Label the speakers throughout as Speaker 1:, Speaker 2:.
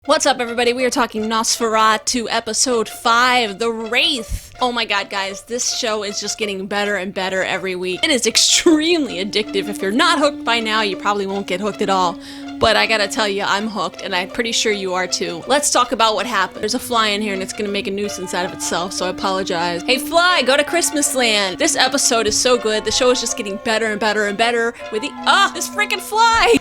Speaker 1: What's up, everybody? We are talking NOS4A2 Ep.105, The Wraith. Oh my god, guys, this show is just getting better and better every week. It is extremely addictive. If you're not hooked by now, you probably won't get hooked at all. But I gotta tell you, I'm hooked, and I'm pretty sure you are too. Let's talk about what happened. There's a fly in here, and it's gonna make a nuisance out of itself, so I apologize. Hey, fly, go to Christmasland! This episode is so good. The show is just getting better and better and better with the— this freaking fly!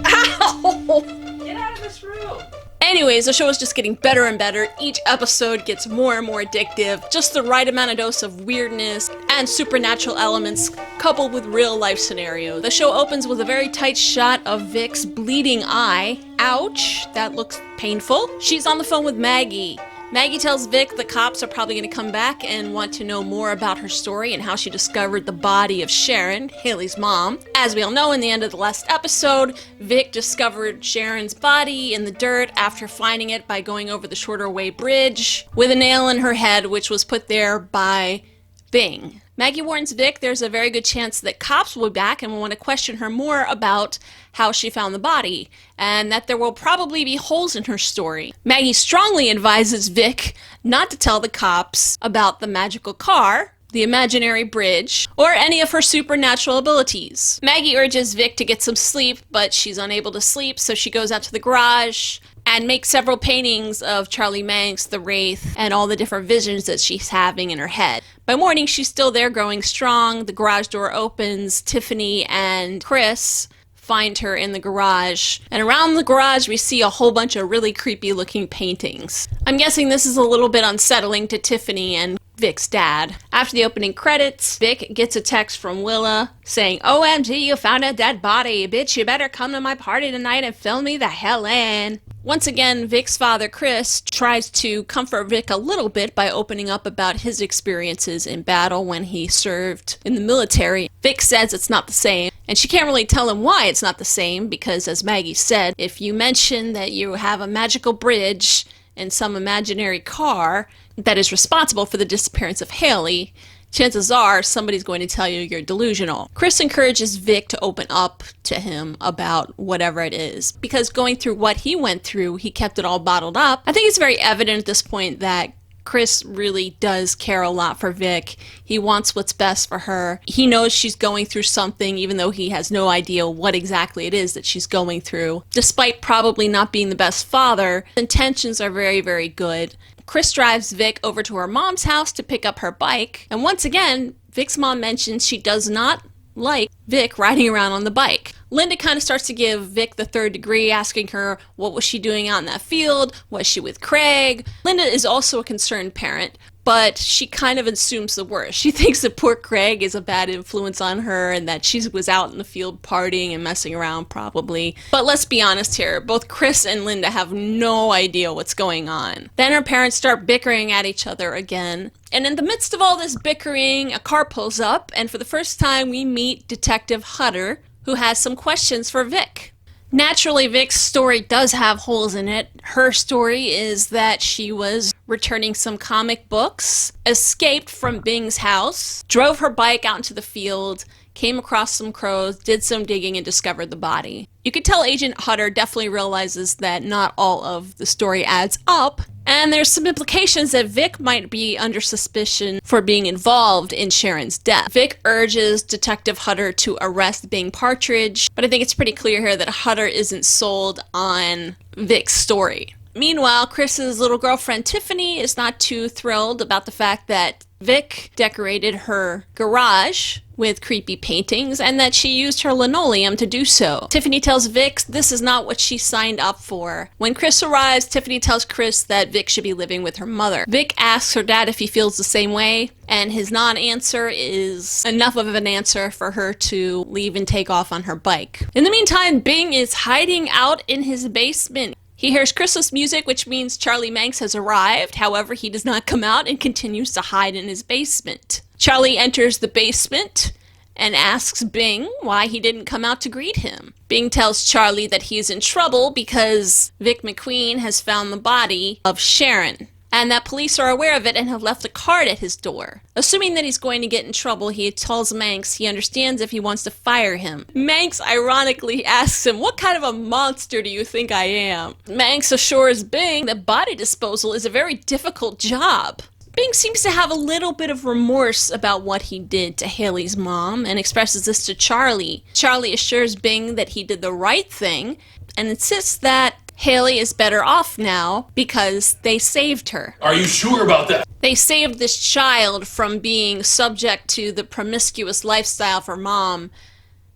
Speaker 1: Ow! Get out of this room! Anyways, the show is just getting better and better. Each episode gets more and more addictive. Just the right amount of dose of weirdness and supernatural elements coupled with real life scenario. The show opens with a very tight shot of Vic's bleeding eye. Ouch, that looks painful. She's on the phone with Maggie. Maggie tells Vic the cops are probably going to come back and want to know more about her story and how she discovered the body of Sharon, Haley's mom. As we all know, in the end of the last episode, Vic discovered Sharon's body in the dirt after finding it by going over the shorter way bridge with a nail in her head, which was put there by Bing. Maggie warns Vic there's a very good chance that cops will be back and will want to question her more about how she found the body, and that there will probably be holes in her story. Maggie strongly advises Vic not to tell the cops about the magical car, the imaginary bridge, or any of her supernatural abilities. Maggie urges Vic to get some sleep, but she's unable to sleep, so she goes out to the garage and makes several paintings of Charlie Manx, the Wraith, and all the different visions that she's having in her head. By morning, she's still there growing strong. The garage door opens. Tiffany and Chris find her in the garage. And around the garage, we see a whole bunch of really creepy looking paintings. I'm guessing this is a little bit unsettling to Tiffany and Vic's dad. After the opening credits, Vic gets a text from Willa saying, "OMG, you found a dead body. Bitch, you better come to my party tonight and fill me the hell in." Once again, Vic's father, Chris, tries to comfort Vic a little bit by opening up about his experiences in battle when he served in the military. Vic says it's not the same, and she can't really tell him why it's not the same, because as Maggie said, if you mention that you have a magical bridge and some imaginary car that is responsible for the disappearance of Haley, chances are somebody's going to tell you you're delusional. Chris encourages Vic to open up to him about whatever it is, because going through what he went through, he kept it all bottled up. I think it's very evident at this point that Chris really does care a lot for Vic. He wants what's best for her. He knows she's going through something, even though he has no idea what exactly it is that she's going through. Despite probably not being the best father, intentions are very, very good. Chris drives Vic over to her mom's house to pick up her bike, and once again, Vic's mom mentions she does not like Vic riding around on the bike. Linda kind of starts to give Vic the third degree, asking her what was she doing out in that field, was she with Craig? Linda is also a concerned parent, but she kind of assumes the worst. She thinks that poor Craig is a bad influence on her and that she was out in the field partying and messing around probably. But let's be honest here, both Chris and Linda have no idea what's going on. Then her parents start bickering at each other again. And in the midst of all this bickering, a car pulls up, and for the first time we meet Detective Hutter, who has some questions for Vic. Naturally, Vic's story does have holes in it. Her story is that she was returning some comic books, escaped from Bing's house, drove her bike out into the field, came across some crows, did some digging, and discovered the body. You could tell Agent Hutter definitely realizes that not all of the story adds up, and there's some implications that Vic might be under suspicion for being involved in Sharon's death. Vic urges Detective Hutter to arrest Bing Partridge, but I think it's pretty clear here that Hutter isn't sold on Vic's story. Meanwhile, Chris's little girlfriend Tiffany is not too thrilled about the fact that Vic decorated her garage with creepy paintings and that she used her linoleum to do so. Tiffany tells Vic this is not what she signed up for. When Chris arrives, Tiffany tells Chris that Vic should be living with her mother. Vic asks her dad if he feels the same way, and his non-answer is enough of an answer for her to leave and take off on her bike. In the meantime, Bing is hiding out in his basement. He hears Christmas music, which means Charlie Manx has arrived. However, he does not come out and continues to hide in his basement. Charlie enters the basement and asks Bing why he didn't come out to greet him. Bing tells Charlie that he is in trouble because Vic McQueen has found the body of Sharon. and that police are aware of it and have left a card at his door. Assuming that he's going to get in trouble, he tells Manx he understands if he wants to fire him. Manx ironically asks him, "What kind of a monster do you think I am?" Manx assures Bing that body disposal is a very difficult job. Bing seems to have a little bit of remorse about what he did to Haley's mom and expresses this to Charlie. Charlie assures Bing that he did the right thing and insists that Haley is better off now because they saved her.
Speaker 2: Are you sure about that?
Speaker 1: They saved this child from being subject to the promiscuous lifestyle for mom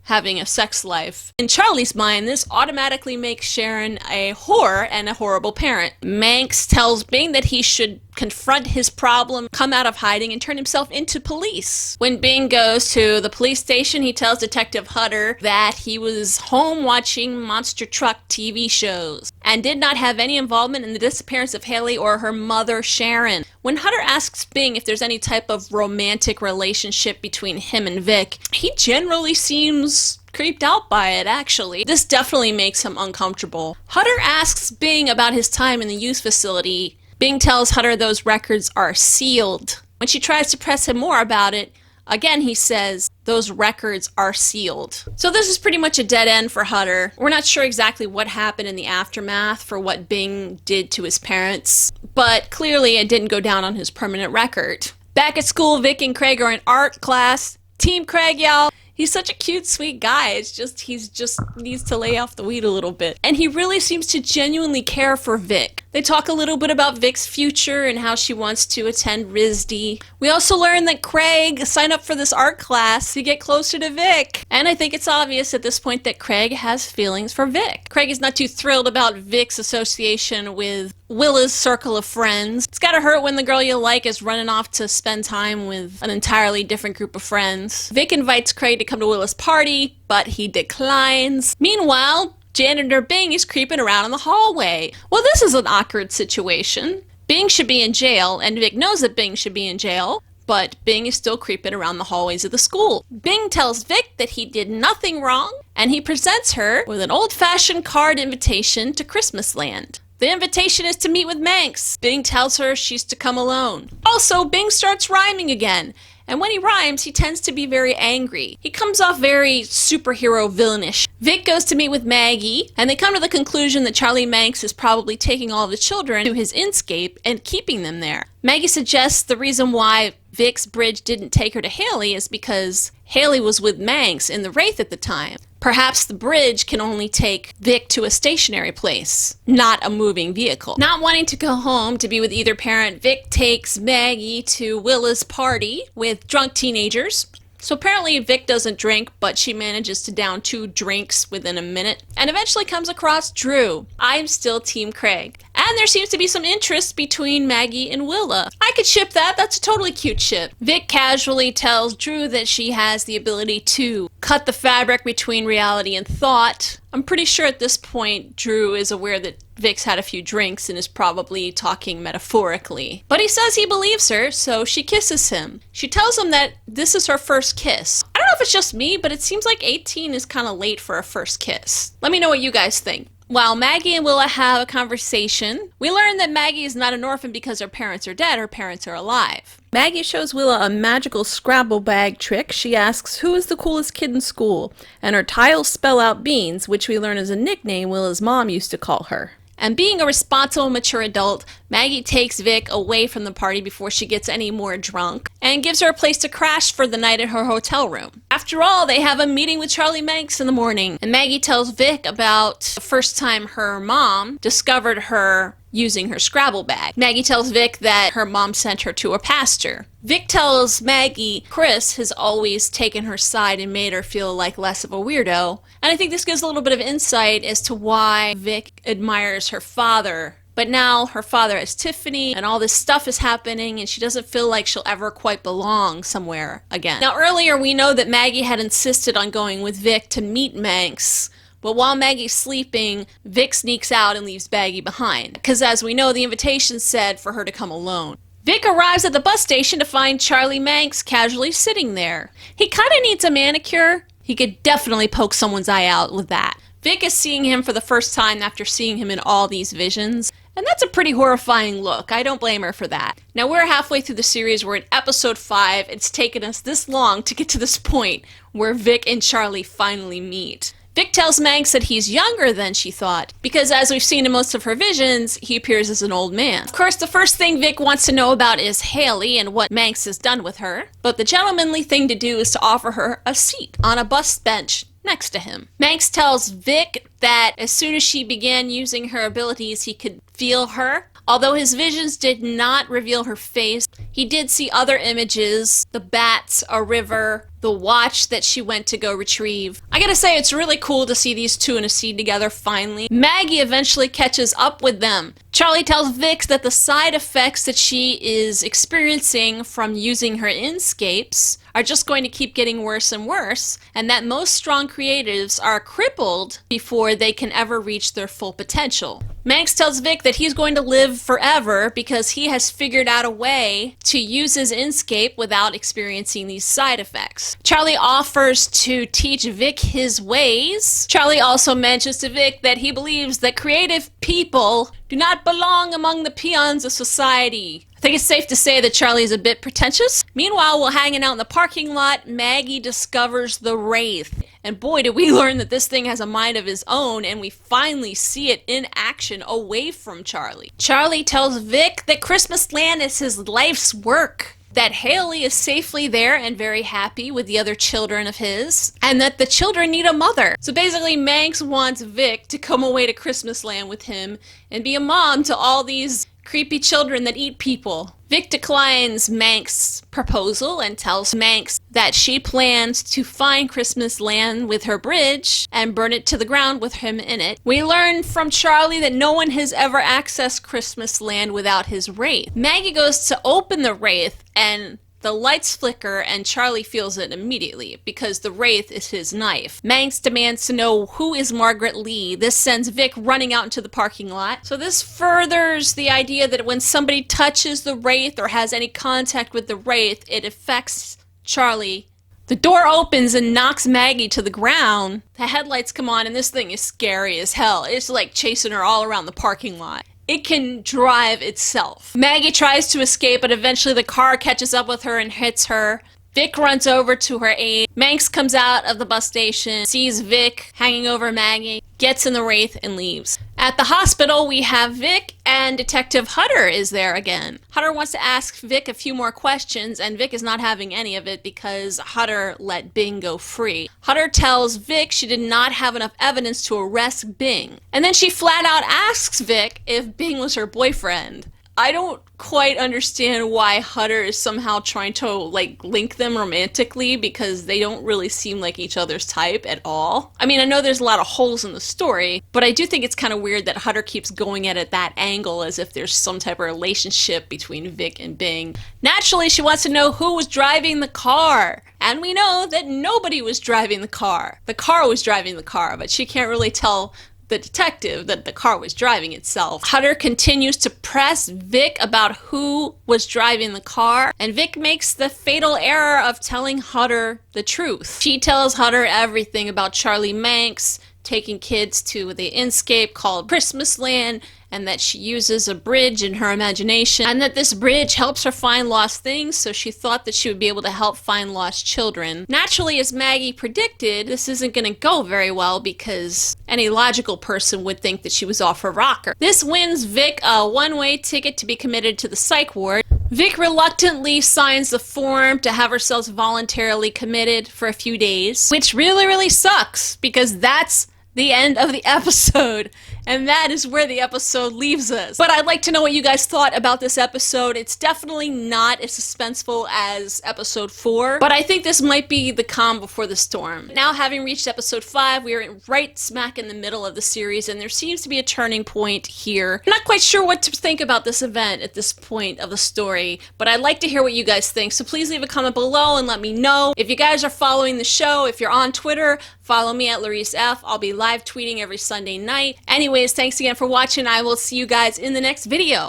Speaker 1: having a sex life. In Charlie's mind, this automatically makes Sharon a whore and a horrible parent. Manx tells Bing that he should confront his problem, come out of hiding, and turn himself into police. When Bing goes to the police station, he tells Detective Hutter that he was home watching monster truck TV shows and did not have any involvement in the disappearance of Haley or her mother, Sharon. When Hutter asks Bing if there's any type of romantic relationship between him and Vic, he generally seems creeped out by it, actually. This definitely makes him uncomfortable. Hutter asks Bing about his time in the youth facility. Bing tells Hutter those records are sealed. When she tries to press him more about it, again he says those records are sealed. So this is pretty much a dead end for Hutter. We're not sure exactly what happened in the aftermath for what Bing did to his parents, but clearly it didn't go down on his permanent record. Back at school, Vic and Craig are in art class. Team Craig, y'all. He's such a cute, sweet guy. He just needs to lay off the weed a little bit. And he really seems to genuinely care for Vic. They talk a little bit about Vic's future and how she wants to attend RISD. We also learn that Craig signed up for this art class to get closer to Vic. And I think it's obvious at this point that Craig has feelings for Vic. Craig is not too thrilled about Vic's association with Willa's circle of friends. It's gotta hurt when the girl you like is running off to spend time with an entirely different group of friends. Vic invites Craig to come to Willa's party, but he declines. Meanwhile, Janitor Bing is creeping around in the hallway. Well, this is an awkward situation. Bing should be in jail, and Vic knows that Bing should be in jail, but Bing is still creeping around the hallways of the school. Bing tells Vic that he did nothing wrong, and he presents her with an old-fashioned card invitation to Christmasland. The invitation is to meet with Manx. Bing tells her she's to come alone. Also, Bing starts rhyming again. And when he rhymes, he tends to be very angry. He comes off very superhero villainish. Vic goes to meet with Maggie, and they come to the conclusion that Charlie Manx is probably taking all the children to his inscape and keeping them there. Maggie suggests the reason why Vic's bridge didn't take her to Haley is because Haley was with Manx in the Wraith at the time. Perhaps the bridge can only take Vic to a stationary place, not a moving vehicle. Not wanting to go home to be with either parent, Vic takes Maggie to Willa's party with drunk teenagers. So apparently Vic doesn't drink, but she manages to down 2 drinks within a minute, and eventually comes across Drew. I'm still Team Craig. And there seems to be some interest between Maggie and Willa. I could ship that. That's a totally cute ship. Vic casually tells Drew that she has the ability to cut the fabric between reality and thought. I'm pretty sure at this point Drew is aware that Vic's had a few drinks and is probably talking metaphorically. But he says he believes her, so she kisses him. She tells him that this is her first kiss. I don't know if it's just me, but it seems like 18 is kind of late for a first kiss. Let me know what you guys think. While Maggie and Willa have a conversation, we learn that Maggie is not an orphan because her parents are dead, her parents are alive. Maggie shows Willa a magical Scrabble bag trick. She asks, who is the coolest kid in school? And her tiles spell out beans, which we learn is a nickname Willa's mom used to call her. And being a responsible, mature adult, Maggie takes Vic away from the party before she gets any more drunk and gives her a place to crash for the night at her hotel room. After all, they have a meeting with Charlie Manx in the morning, and Maggie tells Vic about the first time her mom discovered her using her Scrabble bag. Maggie tells Vic that her mom sent her to a pastor. Vic tells Maggie Chris has always taken her side and made her feel like less of a weirdo. And I think this gives a little bit of insight as to why Vic admires her father. But now her father has Tiffany and all this stuff is happening and she doesn't feel like she'll ever quite belong somewhere again. Now earlier we know that Maggie had insisted on going with Vic to meet Manx. But while Maggie's sleeping, Vic sneaks out and leaves Maggie behind. Because as we know, the invitation said for her to come alone. Vic arrives at the bus station to find Charlie Manx casually sitting there. He kind of needs a manicure. He could definitely poke someone's eye out with that. Vic is seeing him for the first time after seeing him in all these visions. And that's a pretty horrifying look. I don't blame her for that. Now we're halfway through the series. We're in episode 5. It's taken us this long to get to this point where Vic and Charlie finally meet. Vic tells Manx that he's younger than she thought, because as we've seen in most of her visions, he appears as an old man. Of course, the first thing Vic wants to know about is Haley and what Manx has done with her, but the gentlemanly thing to do is to offer her a seat on a bus bench next to him. Manx tells Vic that as soon as she began using her abilities, he could feel her. Although his visions did not reveal her face, he did see other images, the bats, a river, the watch that she went to go retrieve. I gotta say, it's really cool to see these two in a scene together finally. Maggie eventually catches up with them. Charlie tells Vic that the side effects that she is experiencing from using her inscapes are just going to keep getting worse and worse, and that most strong creatives are crippled before they can ever reach their full potential. Manx tells Vic that he's going to live forever because he has figured out a way to use his inscape without experiencing these side effects. Charlie offers to teach Vic his ways. Charlie also mentions to Vic that he believes that creative people do not belong among the peons of society. I think it's safe to say that Charlie is a bit pretentious. Meanwhile, while hanging out in the parking lot, Maggie discovers the Wraith. And boy, did we learn that this thing has a mind of his own, and we finally see it in action away from Charlie. Charlie tells Vic that Christmasland is his life's work, that Haley is safely there and very happy with the other children of his, and that the children need a mother. So basically, Manx wants Vic to come away to Christmasland with him and be a mom to all these creepy children that eat people. Vic declines Manx's proposal and tells Manx that she plans to find Christmasland with her bridge and burn it to the ground with him in it. We learn from Charlie that no one has ever accessed Christmasland without his Wraith. Maggie goes to open the Wraith and the lights flicker, and Charlie feels it immediately because the Wraith is his knife. Manx demands to know who is Margaret Lee. This sends Vic running out into the parking lot. So this furthers the idea that when somebody touches the Wraith or has any contact with the Wraith, it affects Charlie. The door opens and knocks Maggie to the ground. The headlights come on and this thing is scary as hell. It's like chasing her all around the parking lot. It can drive itself. Maggie tries to escape, but eventually the car catches up with her and hits her. Vic runs over to her aid. Manx comes out of the bus station, sees Vic hanging over Maggie, gets in the Wraith, and leaves. At the hospital, we have Vic, and Detective Hutter is there again. Hutter wants to ask Vic a few more questions, and Vic is not having any of it because Hutter let Bing go free. Hutter tells Vic she did not have enough evidence to arrest Bing. And then she flat out asks Vic if Bing was her boyfriend. I don't quite understand why Hutter is somehow trying to link them romantically because they don't really seem like each other's type at all. I mean, I know there's a lot of holes in the story, but I do think it's kind of weird that Hutter keeps going at it that angle as if there's some type of relationship between Vic and Bing. Naturally, she wants to know who was driving the car. And we know that nobody was driving the car. The car was driving the car, but she can't really tell the detective that the car was driving itself. Hutter continues to press Vic about who was driving the car, and Vic makes the fatal error of telling Hutter the truth. She tells Hutter everything about Charlie Manx taking kids to the inscape called Christmasland, and that she uses a bridge in her imagination, and that this bridge helps her find lost things, so she thought that she would be able to help find lost children. Naturally, as Maggie predicted, this isn't going to go very well because any logical person would think that she was off her rocker. This wins Vic a one-way ticket to be committed to the psych ward. Vic reluctantly signs the form to have herself voluntarily committed for a few days, which really sucks because that's the end of the episode, and that is where the episode leaves us. But I'd like to know what you guys thought about this episode. It's definitely not as suspenseful as episode 4, but I think this might be the calm before the storm. Now, having reached episode 5, we are right smack in the middle of the series, and there seems to be a turning point here. I'm not quite sure what to think about this event at this point of the story, but I'd like to hear what you guys think, so please leave a comment below and let me know. If you guys are following the show, if you're on Twitter, follow me at Laurice F. I'll be live tweeting every Sunday night. Anyways, thanks again for watching. I will see you guys in the next video.